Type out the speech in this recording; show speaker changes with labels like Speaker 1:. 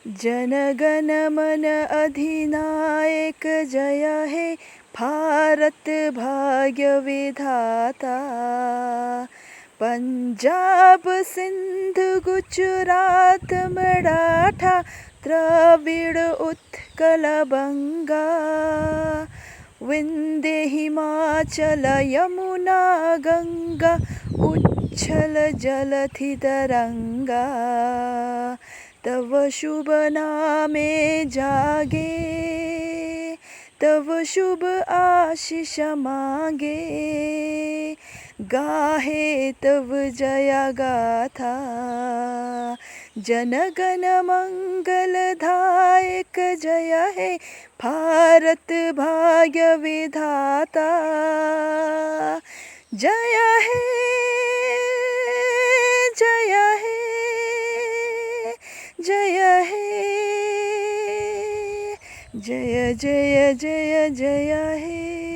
Speaker 1: जनगण मन अधिनायक जय हे भारत भाग्य विधाता। पंजाब सिंध गुजरात मराठा द्रविड़ उत्कल बंगा। विंध्य हिमाचल यमुना गंगा उच्छल जलधि तरंगा। तव शुभ नामे जागे तव शुभ आशीष मांगे। गाहे तव जया गाथा जनगण मंगलदायक जय हे भारत भाग्य विधाता। जय हे जय हे जय हे जय जय जय जय हे।